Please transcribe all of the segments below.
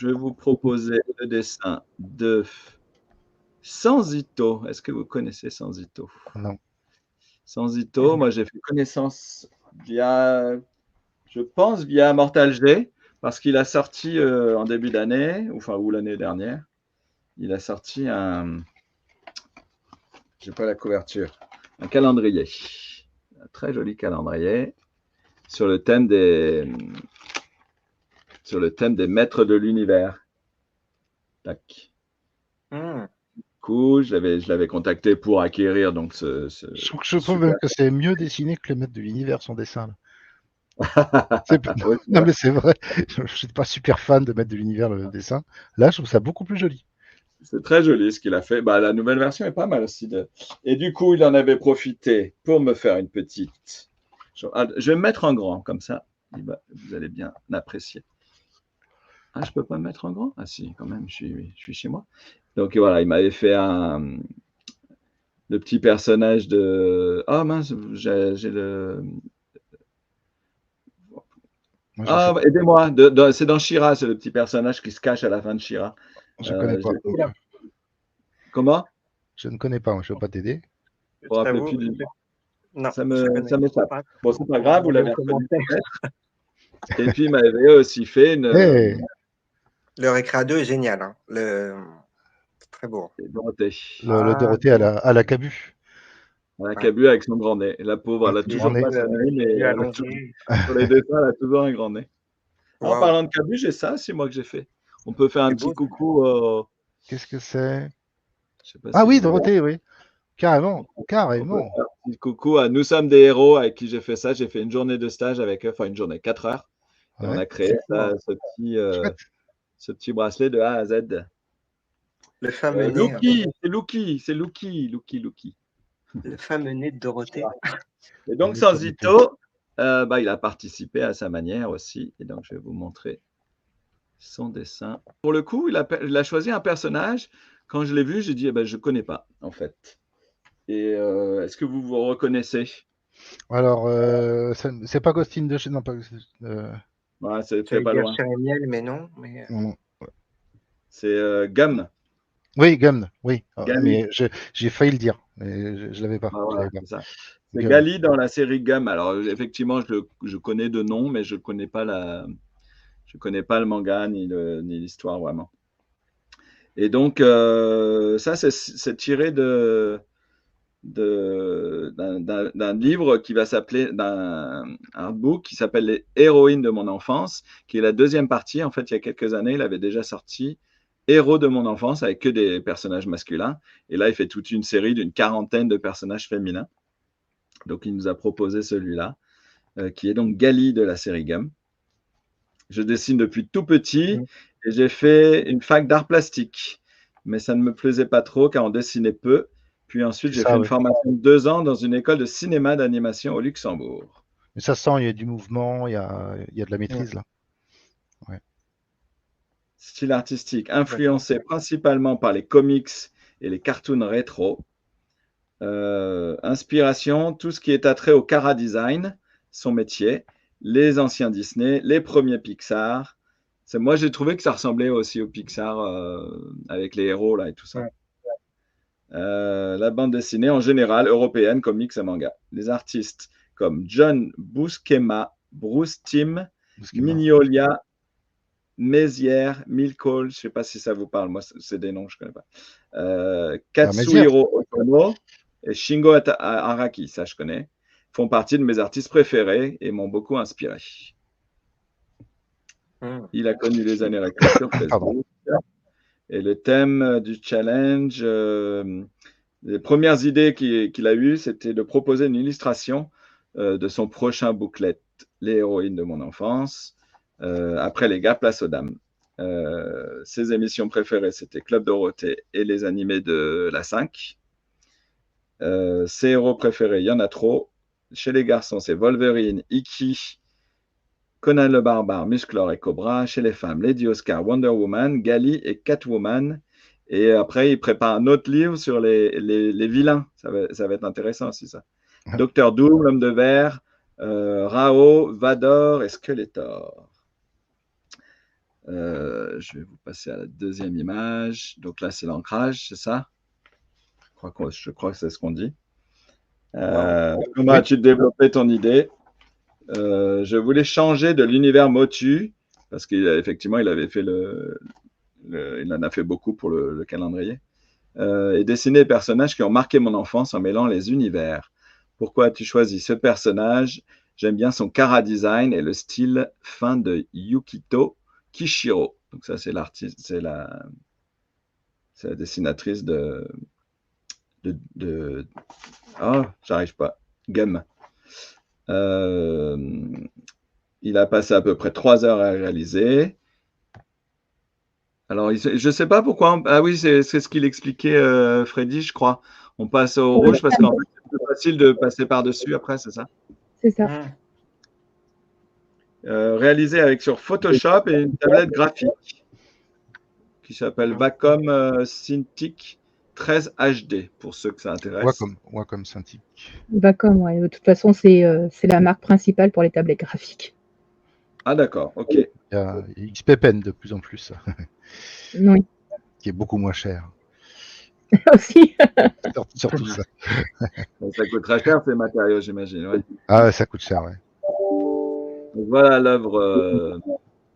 je vais vous proposer le dessin de Sanzito. Est-ce que vous connaissez Sanzito? Non. Sanzito, moi j'ai fait connaissance via, je pense, via Mortal G, parce qu'il a sorti en début d'année, ou l'année dernière, il a sorti j'ai pas la couverture, un calendrier, un très joli calendrier sur le thème des maîtres de l'univers. Tac. Du coup, je l'avais contacté pour acquérir donc Je trouve même que c'est mieux dessiné que les maîtres de l'univers, son dessin. Là. Oui, non, mais c'est vrai. Je ne suis pas super fan de maîtres de l'univers, le dessin. Là, je trouve ça beaucoup plus joli. c'est très joli ce qu'il a fait. Bah, la nouvelle version est pas mal aussi. Et du coup, il en avait profité pour me faire une petite. Je vais me mettre en grand, comme ça, vous allez bien l'apprécier. Ah, je peux pas me mettre en grand? Ah si, quand même, je suis chez moi. Donc voilà, il m'avait fait le petit personnage de... Ah mince, j'ai le... Moi, Ah, aidez-moi, c'est dans She-Ra, c'est le petit personnage qui se cache à la fin de She-Ra. je connais pas. Comment? Je ne connais pas, moi, je ne peux pas t'aider. Je ne me rappelle plus du nom. Non, ça m'échappe. Bon, c'est pas grave, vous l'avez reconnu peut-être. Et puis, il m'avait aussi fait une... Hey. Le Récréa 2 est génial. Hein. C'est très beau. Dorothée. Le Dorothée à la Cabu. À la Cabu avec son grand nez. La pauvre, elle a toujours pas son nez, mais sur les dessins, elle a toujours un grand nez. En parlant de Cabu, j'ai ça, c'est moi que j'ai fait. On peut faire un petit coucou. Qu'est-ce que c'est? Ah oui, Dorothée, oui. Carrément. Un petit coucou à Nous sommes des héros avec qui j'ai fait ça. J'ai fait une journée de stage avec eux, enfin une journée, 4 heures. Et on a créé ce petit bracelet de A à Z. Le fameux nez. C'est Lucky. Le fameux nez de Dorothée. Et donc, Sanzito, il a participé à sa manière aussi. Et donc, je vais vous montrer son dessin. Pour le coup, il a choisi un personnage. Quand je l'ai vu, j'ai dit, je ne connais pas, en fait. Et est-ce que vous vous reconnaissez? Alors, c'est pas Ghostin de chez... Non, pas... c'est pas loin. Miel, mais non. Mais... Non. C'est Gum. Oui, Gum, oui. Mais j'ai failli le dire, mais je l'avais pas. C'est Gali dans la série Gum. Alors, effectivement, je connais de nom, mais je connais pas le manga ni l'histoire vraiment. Et donc, ça, c'est tiré d'un livre qui va s'appeler, d'un artbook qui s'appelle Les héroïnes de mon enfance, qui est la deuxième partie. En fait, il y a quelques années, il avait déjà sorti Héros de mon enfance avec que des personnages masculins. Et là, il fait toute une série d'une 40aine de personnages féminins. Donc, il nous a proposé celui-là, qui est donc Gali de la série Gum. Je dessine depuis tout petit et j'ai fait une fac d'art plastique. Mais ça ne me plaisait pas trop car on dessinait peu. Puis ensuite, j'ai fait une formation de 2 ans dans une école de cinéma d'animation au Luxembourg. Mais ça sent, il y a du mouvement, il y a de la maîtrise là. Ouais. Style artistique, influencé principalement par les comics et les cartoons rétro. Inspiration, tout ce qui est attrait au chara design, son métier, les anciens Disney, les premiers Pixar. Moi, j'ai trouvé que ça ressemblait aussi au Pixar avec les héros là et tout ça. La bande dessinée en général, européenne, comics et manga. Les artistes comme John Buscema, Bruce Timm, Mignolia, Mézières, Milcol, je ne sais pas si ça vous parle, moi c'est des noms, je ne connais pas. Katsuhiro Otomo et Shingo Araki, ça je connais, font partie de mes artistes préférés et m'ont beaucoup inspiré. Il a connu les années sur Facebook. Et le thème du challenge, les premières idées qu'il a eues, c'était de proposer une illustration de son prochain booklet, Les héroïnes de mon enfance. Après les gars, place aux dames. Ses émissions préférées, c'était Club Dorothée et les animés de la 5. Ses héros préférés, il y en a trop. Chez les garçons, c'est Wolverine, Iki, Conan le Barbare, Musclor et Cobra. Chez les femmes, Lady Oscar, Wonder Woman, Gali et Catwoman. Et après, il prépare un autre livre sur les vilains. Ça va être intéressant aussi, ça. Docteur Doom, l'homme de verre, Rao, Vador et Skeletor. Je vais vous passer à la deuxième image. Donc là, c'est l'ancrage, c'est ça? Je crois que c'est ce qu'on dit. Comment as-tu développé ton idée? Je voulais changer de l'univers Motu, parce qu'effectivement, il avait fait il en a fait beaucoup pour le calendrier, et dessiner des personnages qui ont marqué mon enfance en mêlant les univers. Pourquoi as-tu choisi ce personnage? J'aime bien son chara-design et le style fin de Yukito Kishiro. Donc ça, c'est l'artiste, c'est la dessinatrice oh, j'arrive pas. Gum. Il a passé à peu près 3 heures à réaliser. Alors, je ne sais pas pourquoi. Ah oui, c'est ce qu'il expliquait, Freddy, je crois. On passe au rouge parce qu'en fait, c'est plus facile de passer par-dessus après, c'est ça? C'est ça. Réalisé sur Photoshop et une tablette graphique qui s'appelle Wacom Cintiq 13 HD, pour ceux que ça intéresse. Wacom Cintiq. Wacom, ouais. De toute façon, c'est la marque principale pour les tablettes graphiques. Ah d'accord, ok. Il y a XP Pen de plus en plus. Oui. Qui est beaucoup moins cher. Aussi. Surtout ça. Ça coûte très cher ces matériaux, j'imagine. Ouais. Ah, ça coûte cher, ouais. Donc, voilà l'œuvre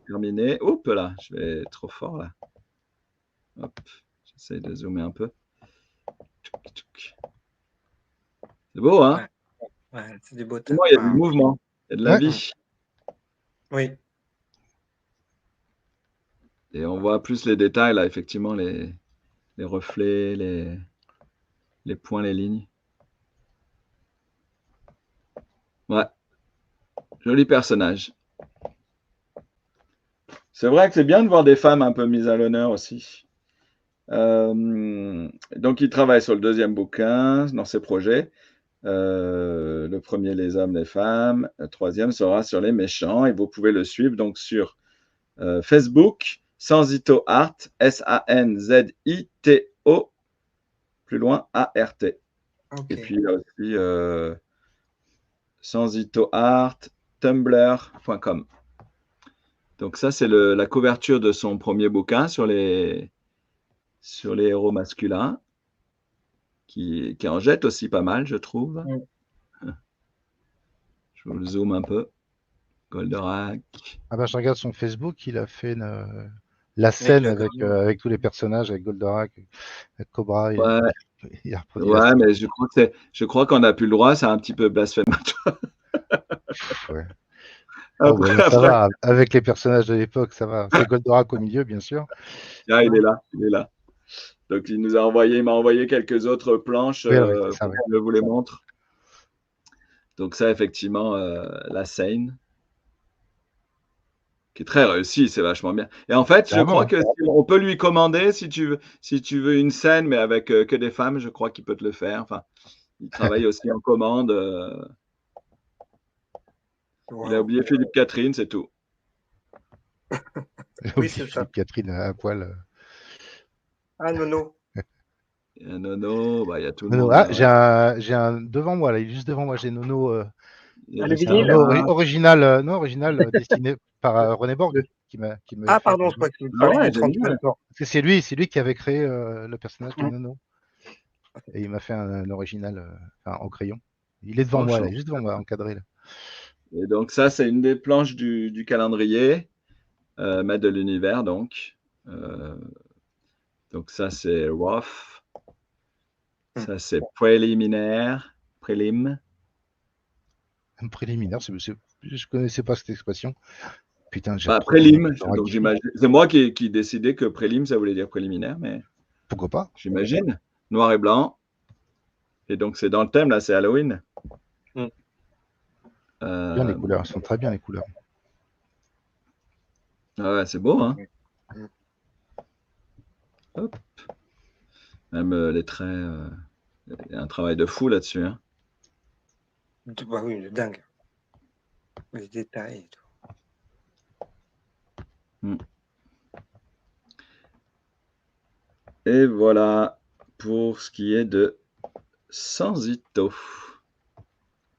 terminée. Oups là, je vais trop fort là. Hop, j'essaye de zoomer un peu. C'est beau, hein? Ouais, c'est du beau temps. Il y a du mouvement, il y a de la vie. Oui. Et on voit plus les détails là, effectivement, les reflets, les points, les lignes. Ouais. Joli personnage. C'est vrai que c'est bien de voir des femmes un peu mises à l'honneur aussi. Donc, il travaille sur le deuxième bouquin, dans ses projets. Le premier, les hommes, les femmes. Le troisième sera sur les méchants. Et vous pouvez le suivre donc sur Facebook, Sanzito Art, Sanzito, plus loin, A-R-T. Okay. Et puis, il y a aussi Sanzito Art, tumblr.com. Donc ça, c'est la couverture de son premier bouquin sur les héros masculins, qui en jette aussi pas mal, je trouve. Je vous le zoome un peu. Goldorak. Ah bah, je regarde son Facebook, il a fait la scène avec tous les personnages, avec Goldorak, avec Cobra. Ouais, ouais, mais je crois qu'on n'a plus le droit, c'est un petit peu blasphématoire. Ouais. Après, bon, ça va, avec les personnages de l'époque, ça va. C'est Goldorak au milieu, bien sûr. Ah, il est là. Donc, il m'a envoyé quelques autres planches pour que je vous les montre. Donc ça, effectivement, la scène, qui est très réussie, c'est vachement bien. Et en fait, je crois qu'on peut lui commander, si tu veux une scène, mais avec que des femmes, je crois qu'il peut te le faire. Enfin, il travaille aussi en commande. Il a oublié Philippe Catherine, c'est tout. Oui, c'est ça. Philippe Catherine à poil. Ah, Nono. Il y a Nono, bah, il y a tout le monde. Ah, j'ai un devant moi, là, il est juste devant moi, j'ai Nono. Original, dessiné par René Borg. Ah, pardon, je crois que tu parlais du 35 ans. Parce que c'est lui qui avait créé le personnage de Nono. Et il m'a fait un original en crayon. Il est devant moi, là, juste devant moi, encadré. Là. Et donc ça, c'est une des planches du calendrier, Maître de l'univers, donc. Donc ça, c'est rough. Ça, c'est préliminaire. Prélim. Préliminaire, je connaissais pas cette expression. Putain, j'ai prélim, donc j'imagine. C'est moi qui décidais que prélim, ça voulait dire préliminaire, mais. Pourquoi pas? J'imagine. Noir et blanc. Et donc, c'est dans le thème, là, c'est Halloween. Bien les couleurs, elles sont très bien les couleurs. Ah ouais, c'est beau, hein. Hop. Même les traits, il y a un travail de fou là-dessus. Hein. Bah oui, de dingue. Les détails et tout. Et voilà pour ce qui est de Sanzito.